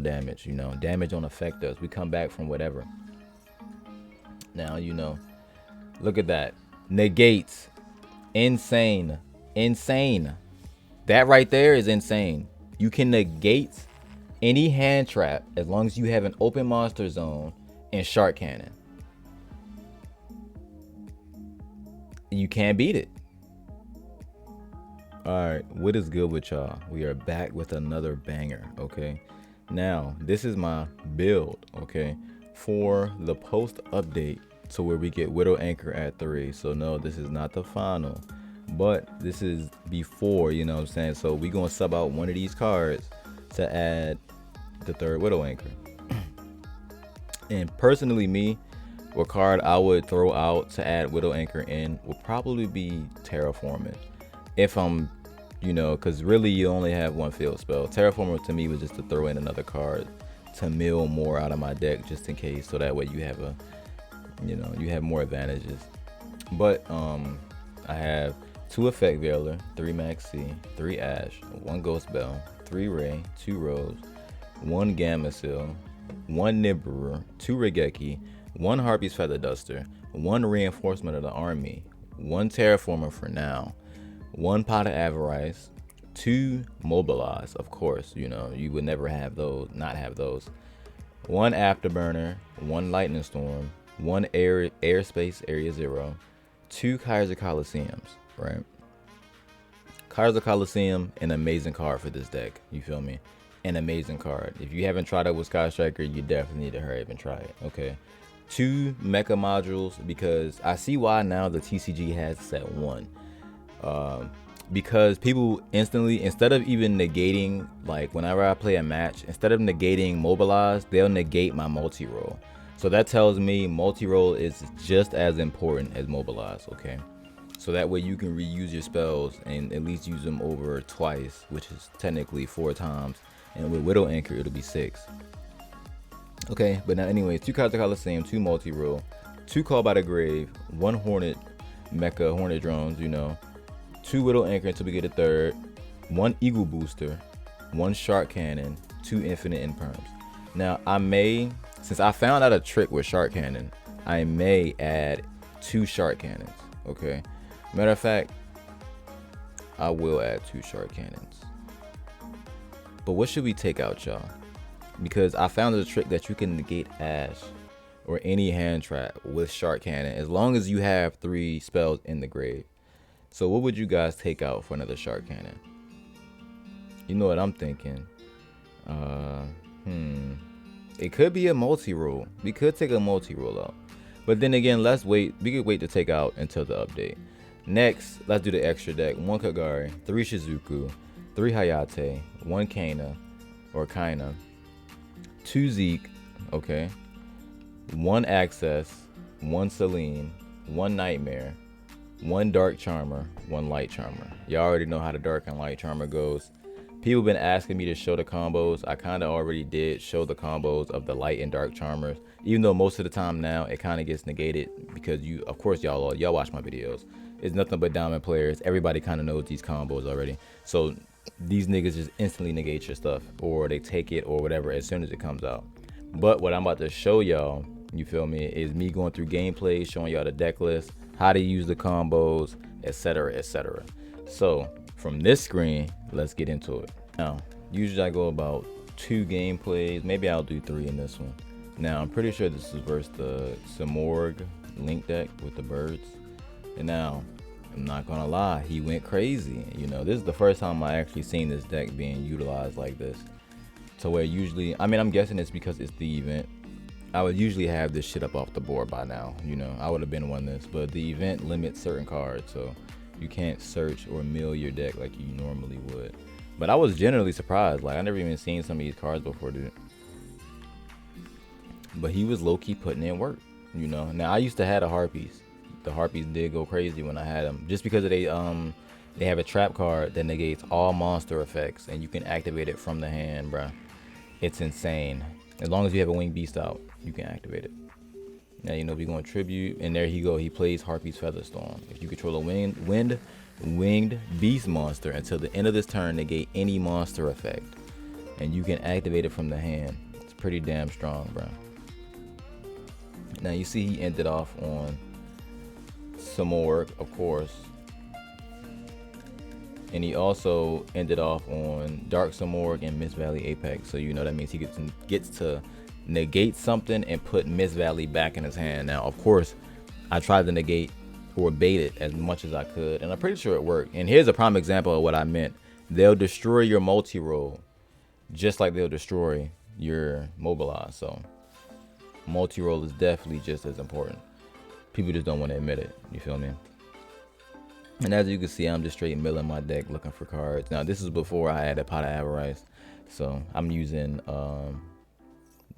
damage. You know, damage don't affect us. We come back from whatever. Now, you know, look at that. Negates. Insane. Insane. That right there is insane. You can negate any hand trap as long as you have an open monster zone and shark cannon. You can't beat it. Alright, what is good with y'all? We are back with another banger, okay? Now, this is my build, okay, for the post update to where we get Widow Anchor at 3. So no, this is not the final, but this is before, you know what I'm saying? So we gonna sub out one of these cards to add the third Widow Anchor. And personally, me, what card I would throw out to add Widow Anchor in would probably be Terraforming. If I'm, you know, because really you only have one field spell. Terraformer to me was just to throw in another card to mill more out of my deck just in case, so that way you have a, you know, you have more advantages. But I have 2 Effect Veiler, 3 Maxi, 3 Ash, 1 Ghost Bell, 3 Ray, 2 Rose, 1 Gamma Seal, 1 Nibiru, 2 Regeki, 1 Harpy's Feather Duster, 1 Reinforcement of the Army, 1 Terraformer for now, 1 Pot of Avarice, 2 Mobilize, of course, you know, you would never have those, not have those, 1 Afterburner, 1 Lightning Storm, 1 Airspace Area 0, 2 Kaiser Coliseums, right? Kaiser Coliseum, an amazing card for this deck, you feel me? An amazing card. If you haven't tried it with Sky Striker, you definitely need to hurry up and try it, okay? 2 Mecha Modules, because I see why now the TCG has set 1. Because people instantly, instead of even negating, like whenever I play a match, instead of negating Mobilize, they'll negate my multi-roll. So that tells me multi-roll is just as important as Mobilize, okay? So that way you can reuse your spells and at least use them over twice, which is technically 4 times. And with Widow Anchor, it'll be 6. Okay, but now anyways, 2 cards of Coliseum, 2 multi-roll, 2 Call by the Grave, 1 Hornet Mecha, Hornet Drones, you know, 2 Widow Anchor until we get a third, 1 Eagle Booster, 1 Shark Cannon, 2 Infinite Imperms. Now I may, since I found out a trick with Shark Cannon, I may add 2 Shark Cannons, okay? Matter of fact, I will add 2 Shark Cannons. But what should we take out, y'all? Because I found a trick that you can negate Ash or any hand trap with Shark Cannon as long as you have 3 spells in the grave. So what would you guys take out for another Shark Cannon? You know what I'm thinking? It could be a multi-roll. We could take a multi-roll out. But then again, let's wait. We could wait to take out until the update. Next, let's do the extra deck. 1 Kagari, 3 Shizuku, 3 Hayate, 1 Kaina, or Kaina, 2 Zeke, okay, 1 Access, 1 Celine, 1 Nightmare, 1 Dark Charmer, 1 Light Charmer. Y'all already know how the Dark and Light Charmer goes. People been asking me to show the combos. I kind of already did show the combos of the Light and Dark Charmers, even though most of the time now it kind of gets negated because you, of course, y'all watch my videos. It's nothing but diamond players. Everybody kind of knows these combos already. So these niggas just instantly negate your stuff, or they take it or whatever as soon as it comes out. But what I'm about to show y'all, you feel me, is me going through gameplay, showing y'all the deck list, how to use the combos, etc, etc. So from this screen, let's get into it. Now, usually I go about 2 gameplays, maybe I'll do 3 in this one. Now I'm pretty sure this is versus the Simorogh Link deck with the birds. And now, I'm not gonna lie, he went crazy. You know, this is the first time I actually seen this deck being utilized like this. So where usually, I mean, I'm guessing it's because it's the event. I would usually have this shit up off the board by now, you know, I would have been won this, but the event limits certain cards, so you can't search or mill your deck like you normally would. But I was generally surprised, like I never even seen some of these cards before, dude. But he was low-key putting in work, you know. Now I used to have the Harpies. The Harpies did go crazy when I had them, just because they have a trap card that negates all monster effects and you can activate it from the hand, bruh. It's insane. As long as you have a winged beast out, you can activate it. Now, you know, we're going to tribute, and there he go. He plays Harpy's Featherstorm. If you control a winged beast monster until the end of this turn, negate any monster effect. and you can activate it from the hand. It's pretty damn strong, bro. Now you see he ended off on Simorogh, of course, and he also ended off on Dark Simorogh and Mist Valley Apex. So you know that means he gets to negate something and put Mist Valley back in his hand. Now, of course, I tried to negate or bait it as much as I could, and I'm pretty sure it worked. And here's a prime example of what I meant. They'll destroy your multi-roll just like they'll destroy your mobilize. So multi-roll is definitely just as important. People just don't want to admit it. You feel me? And as you can see, I'm just straight milling my deck looking for cards. Now, this is before I had a pot of avarice. So I'm using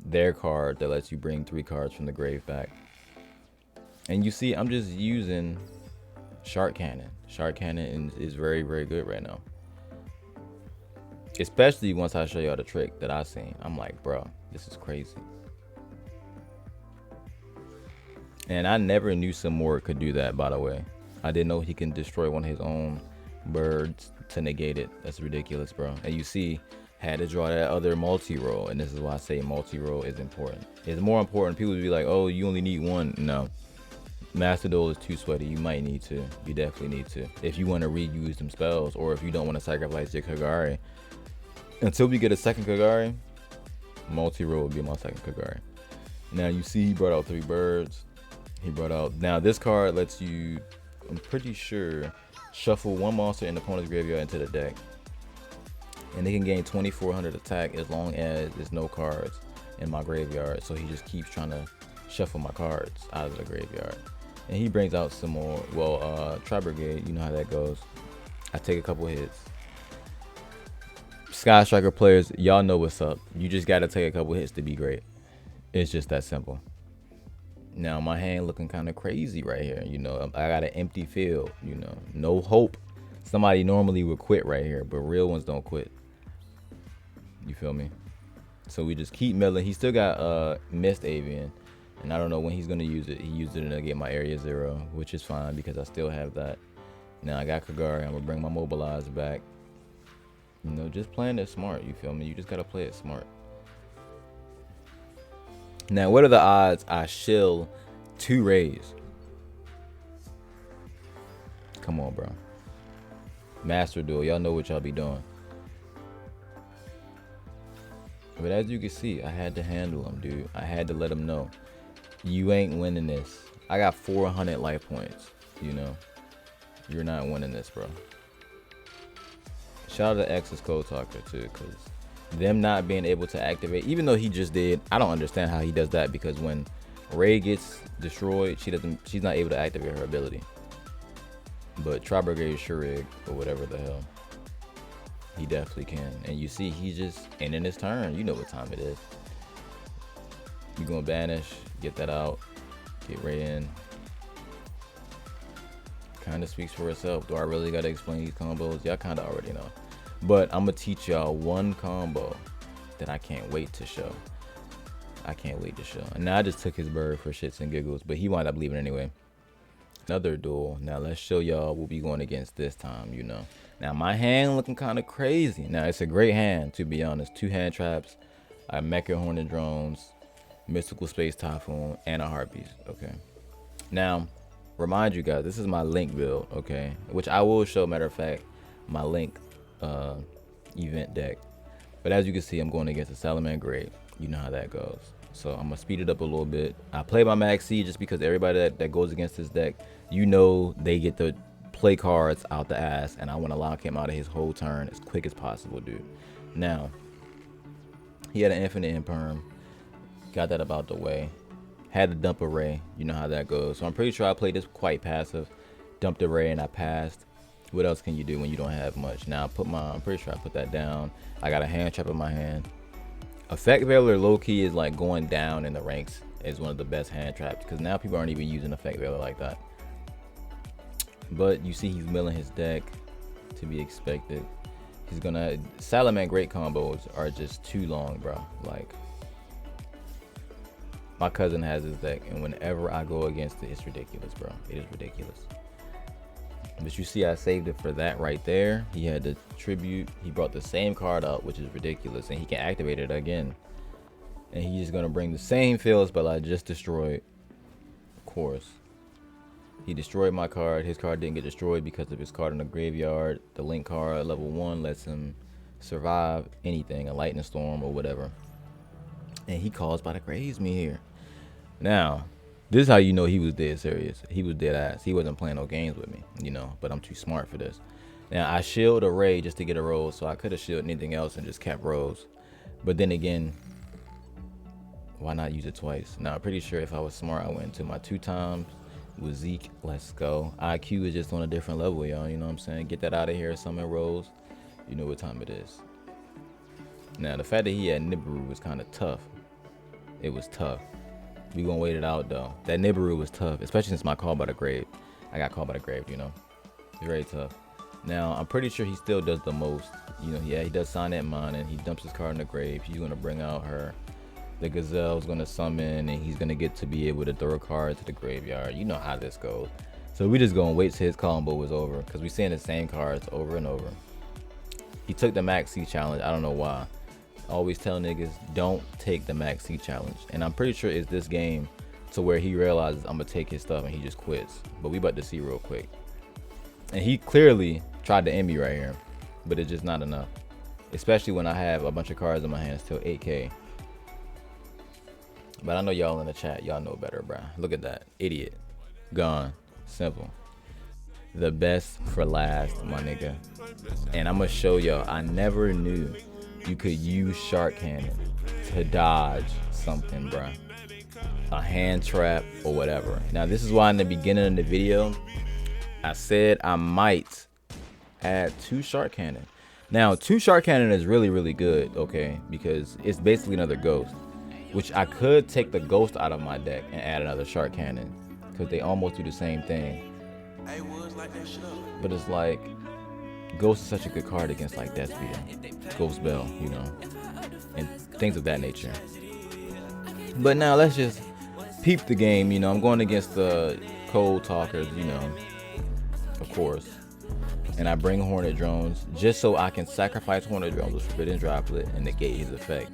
their card that lets you bring 3 cards from the grave back. And you see, I'm just using Shark Cannon. Shark Cannon is very, very good right now. Especially once I show y'all the trick that I seen. I'm like, bro, this is crazy. And I never knew Simorogh could do that, by the way. I didn't know he can destroy one of his own birds to negate it. That's ridiculous, bro. And you see, had to draw that other multi-roll. And this is why I say multi-roll is important. It's more important. People would be like, oh, you only need one. No. Master Duel is too sweaty. You might need to. You definitely need to. If you want to reuse them spells, or if you don't want to sacrifice your Kagari. Until we get a second Kagari, multi-roll will be my second Kagari. Now you see he brought out 3 birds. He brought out, now this card lets you, I'm pretty sure, shuffle 1 monster in the opponent's graveyard into the deck. And they can gain 2400 attack as long as there's no cards in my graveyard. So he just keeps trying to shuffle my cards out of the graveyard. And he brings out some more, well, Tri Brigade, you know how that goes. I take a couple hits. Sky Striker players, y'all know what's up. You just got to take a couple hits to be great. It's just that simple. Now my hand looking kind of crazy right here. You know, I got an empty field, you know, no hope. Somebody normally would quit right here, but real ones don't quit. You feel me? So we just keep milling. He still got Mist Avian, and I don't know when he's gonna use it. He used it to get my area 0, which is fine because I still have that. Now I got Kagari. I'm gonna bring my mobilize back. You know, just playing it smart. You feel me? You just gotta play it smart. Now, what are the odds I shill 2 rays? Come on, bro. Master Duel, y'all know what y'all be doing. But as you can see, I had to handle him, dude. I had to let him know. You ain't winning this. I got 400 life points, you know. You're not winning this, bro. Shout out to X's Codetalker, too, because them not being able to activate, even though he just did, I don't understand how he does that, because when Ray gets destroyed, she's not able to activate her ability. But Tri Brigade Shurig, or whatever the hell, he definitely can. And you see, he just ending his turn. You know what time it is. You gonna banish, get that out, get Ray in. Kind of speaks for itself. Do I really gotta explain these combos? Y'all kind of already know. But I'm gonna teach y'all one combo that I can't wait to show. I can't wait to show. And now I just took his bird for shits and giggles, but he wound up leaving anyway. Another duel. Now let's show y'all what we going against this time, you know. Now my hand looking kind of crazy. Now it's a great hand, to be honest. 2 hand traps, a Mecha Hornet Drones, Mystical Space Typhoon, and a Harpies. Okay. Now, remind you guys, this is my Link build, okay? Which I will show, matter of fact, my Link event deck. But as you can see, I'm going against a Saladmangreats. You know how that goes. So I'm gonna speed it up a little bit. I play my Max C just because everybody that goes against this deck, you know, they get the play cards out the ass, and I want to lock him out of his whole turn as quick as possible, dude. Now, he had an infinite imperm. Got that about the way. Had to dump a Ray. You know how that goes. So I'm pretty sure I played this quite passive. Dumped a Ray and I passed. What else can you do when you don't have much? Now I'm pretty sure I put that down. I got a hand trap in my hand. Effect Veiler low-key is like going down in the ranks as one of the best hand traps, because now people aren't even using Effect Veiler like that. But you see he's milling his deck, to be expected. He's gonna, Saladmangreats combos are just too long, bro. Like, my cousin has his deck, and whenever I go against it, it's ridiculous, bro. It is ridiculous. But you see I saved it for that right there. He had the tribute. He brought the same card up, which is ridiculous, and he can activate it again. And he's just gonna bring the same field spell I just destroyed. Of course. He destroyed my card. His card didn't get destroyed because of his card in the graveyard. The Link card, level 1, lets him survive anything, a lightning storm or whatever. And he calls by the graves me here. Now, this is how you know he was dead serious. He was dead ass. He wasn't playing no games with me, you know, but I'm too smart for this. Now, I shield a Ray just to get a Rose, so I could have shielded anything else and just kept Rose. But then again, why not use it twice? Now, I'm pretty sure if I was smart, I went into my 2 times with Zeke. Let's go. IQ is just on a different level, y'all. You know what I'm saying? Get that out of here. Summon Rose. You know what time it is. Now, the fact that he had Nibiru was kind of tough. It was tough. We gonna wait it out though. That Nibiru was tough, especially since my call by the grave. I got called by the grave, you know. Very tough. Now, I'm pretty sure he still does the most. You know, yeah, he does Sonnet Mine and he dumps his card in the grave. He's gonna bring out her. The Gazelle's gonna summon and he's gonna get to be able to throw a card to the graveyard. You know how this goes. So we just gonna wait till his combo was over because we seeing the same cards over and over. He took the Max C challenge. I don't know why. Always tell niggas don't take the Max C challenge, and I'm pretty sure it's this game to where he realizes I'm gonna take his stuff and he just quits. But we about to see real quick. And he clearly tried to end me right here, but it's just not enough, especially when I have a bunch of cards in my hands till 8k. But I know y'all in the chat, y'all know better, bruh. Look at that, idiot, gone. Simple. The best for last, my nigga. And I'm gonna show y'all, I never knew you could use Shark Cannon to dodge something, bruh. A hand trap or whatever. Now, this is why in the beginning of the video, I said I might add 2 Shark Cannon. Now, 2 Shark Cannon is really, really good, okay? Because it's basically another ghost. Which I could take the ghost out of my deck and add another Shark Cannon. Because they almost do the same thing. But it's like, Ghost is such a good card against like Death Spear, Ghost Bell, you know, and things of that nature. But now let's just peep the game, you know. I'm going against the Codetalkers, you know, of course. And I bring Hornet Drones just so I can sacrifice Hornet Drones with Forbidden Droplet and negate his effect.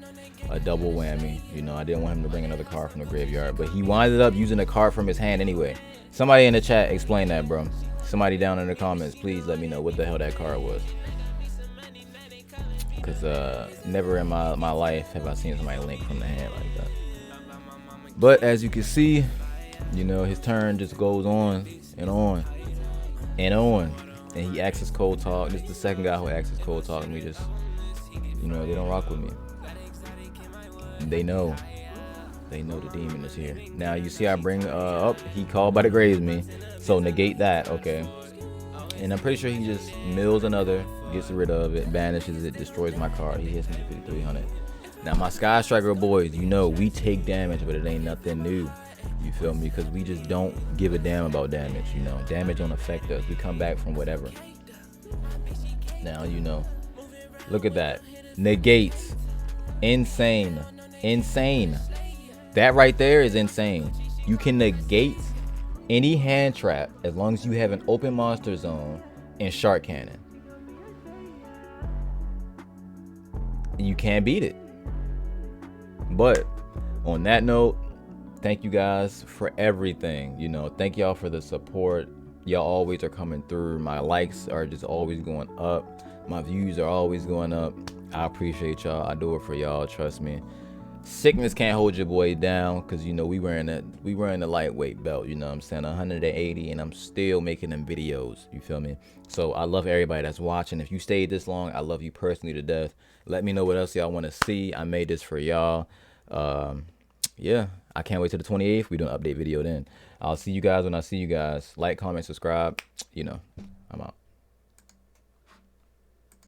A double whammy, you know. I didn't want him to bring another card from the graveyard, but he winded up using a card from his hand anyway. Somebody in the chat explain that, bro. Somebody down in the comments, please let me know what the hell that card was. Because never in my life have I seen somebody link from the hand like that. But as you can see, you know, his turn just goes on and on and on. And he acts as Cold Talk. This is the second guy who acts as Cold Talk, and we just, you know, they don't rock with me. They know the demon is here. Now you see I bring up, he called by the graves me, so negate that, okay? And I'm pretty sure he just mills another, gets rid of it, banishes it, destroys my card. He hits me for 5300. Now my Sky Striker boys, you know, we take damage, but it ain't nothing new. You feel me? Because we just don't give a damn about damage, you know. Damage don't affect us. We come back from whatever. Now, you know, look at that. Negates. Insane. Insane. That right there is insane. You can negate any hand trap as long as you have an open monster zone and Shark Cannon. You can't beat it. But on that note, thank you guys for everything. You know, thank y'all for the support. Y'all always are coming through. My likes are just always going up. My views are always going up. I appreciate y'all. I do it for y'all. Trust me. Sickness can't hold your boy down because, you know, we wearing the lightweight belt, you know what I'm saying, 180, and I'm still making them videos, you feel me? So I love everybody that's watching. If you stayed this long, I love you personally to death. Let me know what else y'all want to see. I made this for y'all. Yeah, I can't wait till the 28th. We do an update video then. I'll see you guys when I see you guys. Like, comment, subscribe. You know, I'm out.